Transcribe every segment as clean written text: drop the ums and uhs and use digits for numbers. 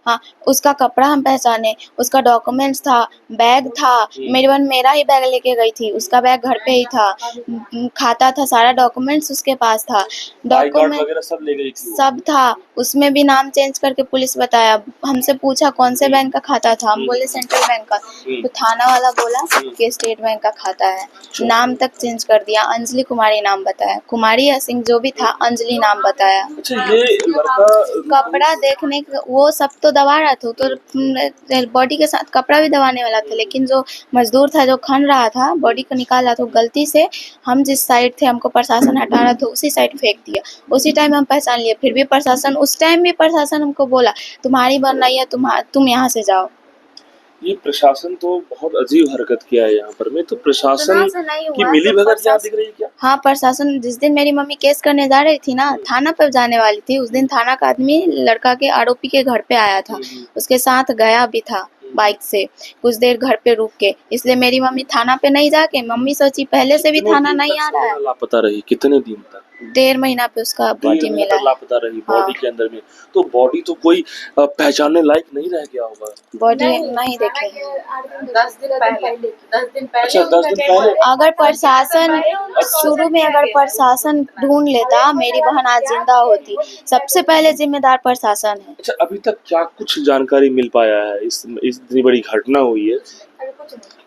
हाँ, उसका कपड़ा हम पहचाने, उसका डॉक्यूमेंट्स था, बैग था, मेरी बहन मेरा ही बैग लेके गई थी, उसका बैग घर पे ही था, खाता था, सारा डॉक्यूमेंट्स उसके पास था, आई कार्ड डॉक्यूमेंट वगैरह सब ले गई थी वो। सब था, उसमें भी नाम चेंज करके पुलिस बताया, हमसे पूछा कौन से बैंक का खाता था, हम बोले सेंट्रल बैंक का, तो थाना वाला बोला कि स्टेट बैंक का खाता है, नाम तक चेंज कर दिया, अंजलि कुमारी नाम बताया, कुमारी या सिंह जो भी था, अंजलि नाम बताया। अच्छा, ये लड़का कपड़ा देखने वो सब तो दबा रहा था, तो बॉडी के साथ कपड़ा भी दबाने वाला था, लेकिन जो मजदूर था जो खन रहा था बॉडी को निकाल रहा था, गलती से हम जिस साइड थे हमको प्रशासन हटा रहा था उसी साइड फेंक दिया, उसी टाइम हम पहचान लिए, फिर भी प्रशासन उस टाइम भी प्रशासन हमको बोला तुम्हारी बन रही है, तुम यहाँ से जाओ। ये प्रशासन तो बहुत अजीब हरकत किया है यहाँ पर। मैं तो प्रशासन की मिली भगत यहाँ दिख रही है क्या? हाँ, प्रशासन जिस दिन मेरी मम्मी केस करने जा रही थी ना, थाना पर जाने वाली थी, उस दिन थाना का आदमी लड़का के आरोपी के घर पे आया था, उसके साथ गया भी था बाइक से, कुछ देर घर पे रुक के, इसलिए मेरी मम्मी थाना पे नहीं जाके, मम्मी सोची पहले से भी थाना नहीं आ रहा है, लापता रही कितने दिन तक? 1.5 महीना पे उसका बॉडी मिला है। लापता रही बॉडी के अंदर में, तो बॉडी तो कोई पहचानने लायक नहीं रह गया होगा। बॉडी नहीं देखे 10 दिन पहले अच्छा, 10 दिन पहले। अगर प्रशासन शुरू में अगर प्रशासन ढूंढ लेता मेरी बहन आज जिंदा होती, सबसे पहले जिम्मेदार प्रशासन है। अच्छा, अभी तक क्या कुछ जानकारी मिल पाया है? इस इतनी बड़ी घटना हुई है,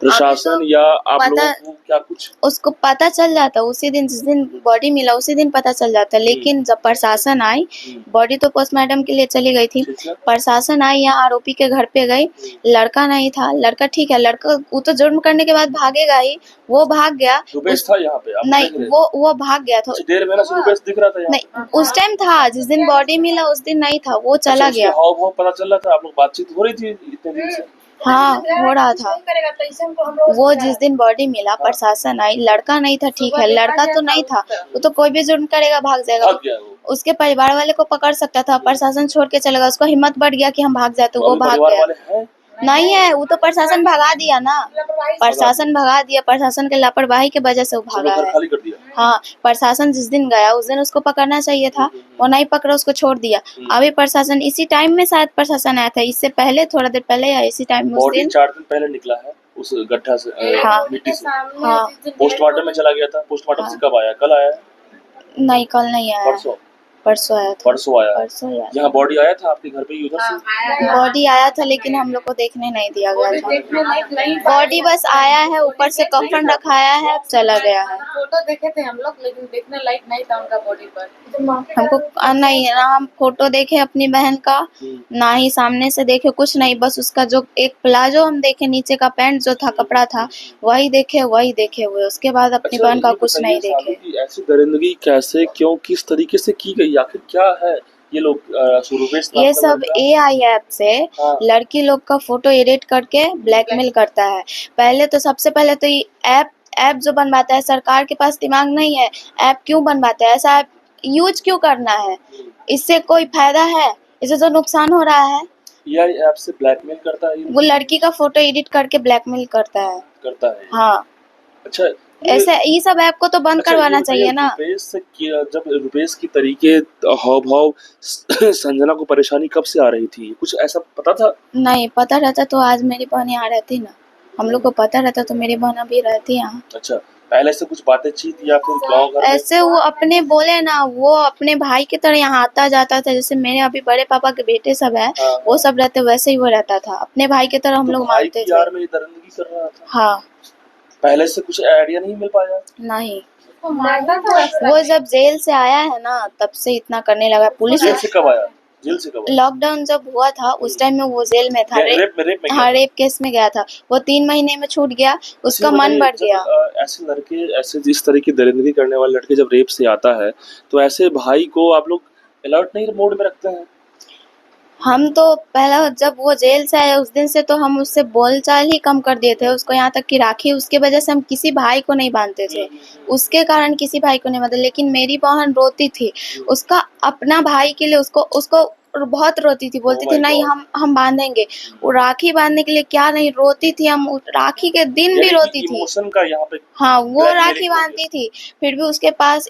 प्रशासन या आप लोगों को क्या कुछ उसको पता चल जाता उसी दिन, जिस दिन बॉडी मिला उसी दिन पता चल जाता, लेकिन जब प्रशासन आई, बॉडी तो पोस्टमार्टम के लिए चली गई थी, प्रशासन आई यहाँ आरोपी के घर पे गई, लड़का नहीं था, लड़का ठीक है, लड़का वो तो जुर्म करने के बाद भागेगा ही, वो भाग गया, रुपेश था यहाँ पे? नहीं वो भाग गया था, 1.5 महीना से रुपेश दिख रहा था यहाँ? नहीं उस टाइम था, जिस दिन बॉडी मिला उस दिन नहीं था, वो चला गया। हाव भाव पता चल रहा था? आप लोग बातचीत हो रही थी इतने दिन से? हाँ, हो रहा था। वो जिस दिन बॉडी मिला प्रशासन आई, लड़का नहीं था, ठीक है, लड़का तो नहीं था, वो तो कोई भी जुर्म करेगा भाग जाएगा, भाग गया वो। उसके परिवार वाले को पकड़ सकता था, प्रशासन छोड़ के चलेगा, उसको हिम्मत बढ़ गया कि हम भाग जाए, तो वो भाग परिवार गया। वाले हैं? नहीं है, वो तो प्रशासन भगा दिया ना, प्रशासन भगा दिया, प्रशासन के लापरवाही के वजह से वो भागा घर है। खाली कर दिया? हाँ, प्रशासन जिस दिन गया उस दिन उसको पकड़ना चाहिए था, वो नहीं पकड़ा, उसको छोड़ दिया। अभी प्रशासन इसी टाइम में शायद प्रशासन आया था, इससे पहले थोड़ा देर पहले या इसी टाइम में उस बॉडी दिन 4 दिन पहले निकला है उस गड्ढा से, हाँ। मिट्टी से। हाँ, पोस्टमार्टम में चला गया था, पोस्टमार्टम से कब आया? कल आया? नहीं कल नहीं आया, परसों आया था, परसों आया। परसों आया। यहाँ बॉडी आया था आपके घर पे ही उधर से? बॉडी आया था लेकिन हम लोग को देखने नहीं दिया गया था, बॉडी बस आया है, ऊपर से कफन रखाया है, चला गया है। फोटो देखे थे हम लोग, लेकिन देखने लायक नहीं था उनका बॉडी पर। हमको नहीं, ना हम फोटो देखे अपनी बहन का, ना ही सामने से देखे, कुछ नहीं, बस उसका जो एक प्लाजो हम देखे, नीचे का पैंट जो था, कपड़ा था, वही देखे हुए, उसके बाद अपनी बहन का कुछ नहीं देखे। ऐसी दरिंदगी कैसे, क्यों, किस तरीके से की गई, आखिर क्या है? ये लोग ये सब AI ऐप से लड़की लोग का फोटो एडिट करके ब्लैकमेल करता है। पहले तो सबसे पहले तो ये ऐप जो बनवाता है, सरकार के पास दिमाग नहीं है, ऐप क्यों बनवाता है, ऐसा ऐप यूज क्यों करना है, इससे कोई फायदा है, इससे तो नुकसान हो रहा है। AI ऐप से ब्लैकमेल करता है? वो लड़की का फोटो एडिट करके ब्लैकमेल करता है। हाँ, अच्छा, ऐसे ये सब ऐप को तो बंद करवाना चाहिए ना। जब रुपेश की तरीके हाव भाव संजना को परेशानी कब से आ रही थी, कुछ ऐसा पता था? नहीं पता रहता तो आज मेरी बहन यहाँ रहती ना, हम लोग को पता रहता तो मेरी बहन अभी रहती यहाँ। अच्छा, पहले से कुछ बातचीत या फिर गाँव घर ऐसे वो अपने बोले ना, वो अपने भाई की तरह यहाँ आता जाता था, जैसे मेरे अभी बड़े पापा के बेटे सब है, वो सब रहते वैसे ही वो रहता था, अपने भाई की तरह हम लोग मानते थे। यार, मेरी दरिंदगी कर रहा था। हाँ, पहले से कुछ आइडिया नहीं मिल पाया? नहीं, वो जब जेल से आया है ना तब से इतना करने लगा। पुलिस जेल से कब आया? लॉकडाउन जब हुआ था उस टाइम में वो जेल में था, रेप केस में गया था, वो 3 महीने में छूट गया, उसका मन बढ़ गया। ऐसे लड़के, ऐसे जिस तरह की दरिंदगी करने वाले लड़के जब रेप से आता है तो ऐसे भाई को आप लोग अलर्ट नहीं मोड में रखते हैं? हम तो पहला जब वो जेल से आया उस दिन से तो हम उससे बोलचाल ही कम कर दिए थे, उसको यहाँ तक कि राखी उसके वजह से हम किसी भाई को नहीं बांधते थे, उसके कारण किसी भाई को नहीं बांधते। लेकिन मेरी बहन रोती थी, उसका अपना भाई के लिए उसको बहुत रोती थी, बोलती Oh थी my नहीं God. हम बांधेंगे। वो राखी बांधने के लिए क्या नहीं रोती थी, हम राखी के दिन भी रोती थी। इमोशन का यहाँ पे हाँ, वो blackmailing राखी हो गया। बांधती थी, फिर भी उसके पास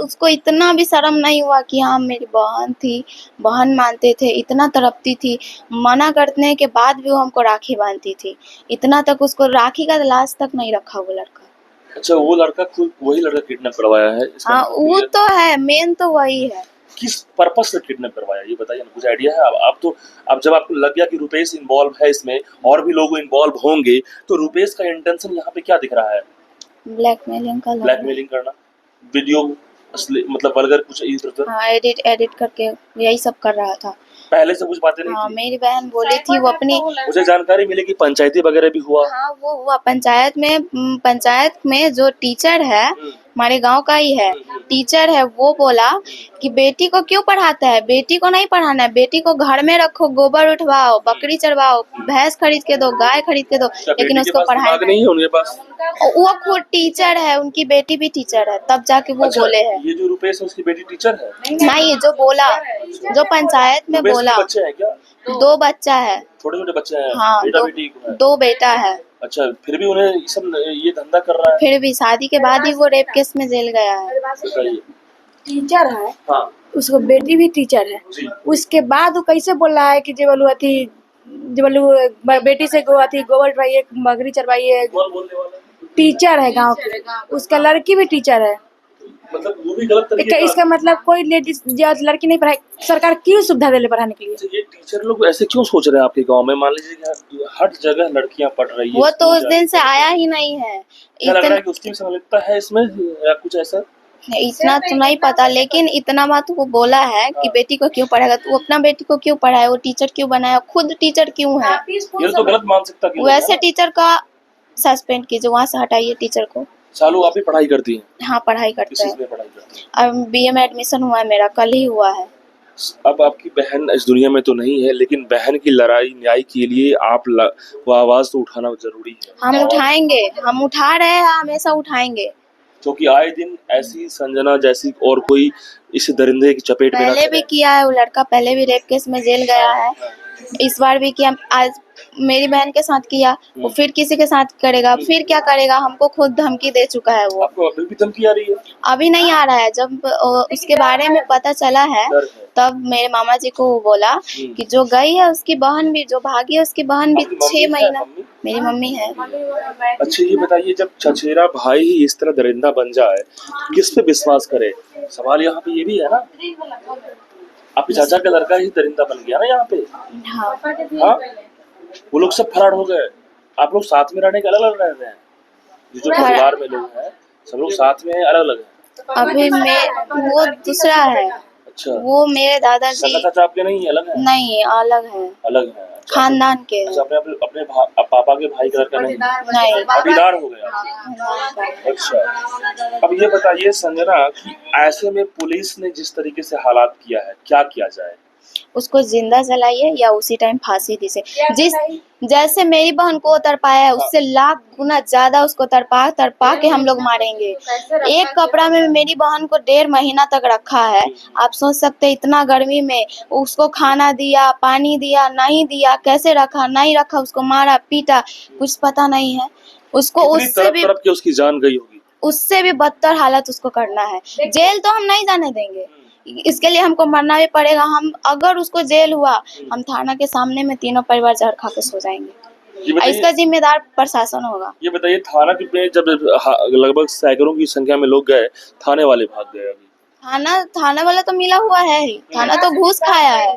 उसको इतना भी शर्म नहीं हुआ कि हाँ मेरी बहन थी, बहन मानते थे, इतना तड़पती थी। मना करने के बाद भी वो हमको राखी बांधती थी, इतना तक उसको राखी का लाज तक नहीं रखा वो लड़का। अच्छा, वो लड़का खुद वही लड़का किडनैप करवाया है इसका हाँ, मतलब वो clear? तो है, मेन तो वही है। किस पर्पस से किडनैप करवाया ये बताइए ना, कुछ आइडिया है? अब जब आपको लग गया कि रुपेश इन्वॉल्व है इसमें और भी लोग इन्वॉल्व होंगे, तो रुपेश का इंटेंशन यहाँ पे क्या दिख रहा है? ब्लैकमेलिंग का लग रहा है। ब्लैकमेलिंग करना, वीडियो मतलब वल्गर कुछ इधर उधर, हाँ, एडिट करके यही सब कर रहा था। पहले से कुछ बातें नहीं हाँ, थी? मेरी बहन बोली थी वो अपनी। मुझे जानकारी मिली कि पंचायती वगैरह भी हुआ। हाँ, वो हुआ पंचायत में जो टीचर है, हमारे गांव का ही है, टीचर है, वो बोला कि बेटी को क्यों पढ़ाता है, बेटी को नहीं पढ़ाना है, बेटी को घर में रखो, गोबर उठवाओ, बकरी चरवाओ, भैंस खरीद के दो, गाय खरीद के दो, क्या लेकिन बेटी के उसको पास पढ़ाना दिमाग नहीं है उनके पास? वो खुद टीचर है, उनकी बेटी भी टीचर है, तब जाके वो अच्छा, बोले हैं। ये जो रुपेश है उसकी बेटी टीचर है? नहीं, जो बोला, जो पंचायत में रुपेश के बोला, बच्चे हैं क्या? 2 बच्चा है। छोटे छोटे बच्चे हैं? हाँ, बेटा 2 बेटी को है? 2 बेटा है। अच्छा, फिर भी उन्हें ये धंधा कर रहा है? फिर भी शादी के बाद ही वो रेप केस में जेल गया है। बताइए। टीचर है, हाँ उसको बेटी भी टीचर है। जी। उसके बाद वो कैसे बोल रहा है कि बेटी से गोबर उठवाइए, बकरी चरवाइए। कौन बोलने वाला है? टीचर है गांव की, उसका लड़की भी टीचर है। मतलब वो भी गलत तरीके का। इसका मतलब कोई लेडीज लड़की नहीं पढ़ाई, सरकार क्यों सुविधा दे ले पढ़ाने के लिए? ये टीचर लोग ऐसे क्यों सोच रहे हैं आपके गांव में? मान लीजिए कि हर जगह लड़कियां पढ़ रही है, वो तो स्कूल उस जा दिन रही से है। आया ही नहीं है। क्या लग रहा इतना है कि उसकी भी संलिप्तता है इसमें या कुछ ऐसा? इतना तो नहीं पता, लेकिन इतना बात वो बोला है कि बेटी को क्यों पढ़ाएगा, तो वो अपना बेटी को क्यों पढ़ाए, वो टीचर क्यों बनाया, खुद टीचर क्यों है। ये तो गलत मानसिकता की वैसे टीचर का सस्पेंड कीजिए, वहाँ से हटाइए टीचर को। सालू आप भी पढ़ाई करती हैं? हाँ, पढ़ाई किस करता चीज है। में पढ़ाई करती हैं? अब बीए में एडमिशन हुआ है मेरा, कल ही हुआ है। अब आपकी बहन इस दुनिया में तो नहीं है, लेकिन बहन की लड़ाई न्याय के लिए वो आवाज तो उठाना जरूरी है। हम उठाएंगे, हम उठा रहे हैं, हमेशा उठाएंगे। क्योंकि आए दिन ऐसी संजना जैसी और कोई इस दरिंदे की चपेट में ना पहले भी चले। किया है वो लड़का, पहले भी रेप केस में जेल गया है, इस बार भी किया। आज मेरी बहन के साथ किया, वो फिर किसी के साथ करेगा, फिर क्या करेगा, हमको खुद धमकी दे चुका है वो। आपको अभी भी धमकी आ रही है? अभी नहीं आ रहा है, जब उसके बारे में पता चला है डर है। तब मेरे मामा जी को वो बोला कि जो गई है उसकी बहन भी, जो भागी है उसकी बहन भी आपकी मम्मी 6 है, महीना। मम्मी? मेरी मम्मी है। अच्छा ये बताइए, जब चचेरा भाई ही इस तरह दरिंदा बन जाए, किस पे विश्वास करे? सवाल यहाँ पे ये भी है ना, आपके चाचा का लड़का ही दरिंदा बन गया ना यहाँ पे। हाँ, हाँ, वो लोग सब फरार हो गए, आप लोग साथ में रहने के अलग अलग रह रहे हैं। ये जो परिवार में लोग हैं सब लोग साथ में अलग अलग हैं। अभी वो दूसरा है। अच्छा, वो मेरे दादाजी सगा चाचा आपके नहीं अलग है? नहीं, अलग है, अलग है। अच्छा, खानदान के अच्छा, अपने पापा के भाई का लड़का नहीं? नहीं। पाटीदार हो गया। अच्छा, अब ये बताइए संजना कि ऐसे में पुलिस ने जिस तरीके से हालात किया है, क्या किया जाए? उसको जिंदा जलाइए या उसी टाइम फांसी दीजिए। जैसे मेरी बहन को तरपाया है, उससे लाख गुना ज्यादा उसको तरपा के हम लोग मारेंगे। एक कपड़ा में मेरी बहन को 1.5 महीना तक रखा है। आप सोच सकते हैं, इतना गर्मी में उसको खाना दिया, पानी दिया, नहीं दिया, कैसे रखा, नहीं रखा, उसको मारा पीटा, कुछ पता नहीं है उसको। तरफ के उसकी जान गई होगी। उससे भी बदतर हालत उसको करना है। जेल तो हम नहीं जाने देंगे, इसके लिए हमको मरना भी पड़ेगा। हम अगर उसको जेल हुआ, हम थाना के सामने में तीनों परिवार जहर खा के सो जाएंगे। इसका जिम्मेदार प्रशासन होगा। ये बताइए, थाना में जब लगभग सैकड़ों की संख्या में लोग गए, थाने वाले भाग गए। अभी थाना वाला तो मिला हुआ है ही, थाना तो घूस खाया है।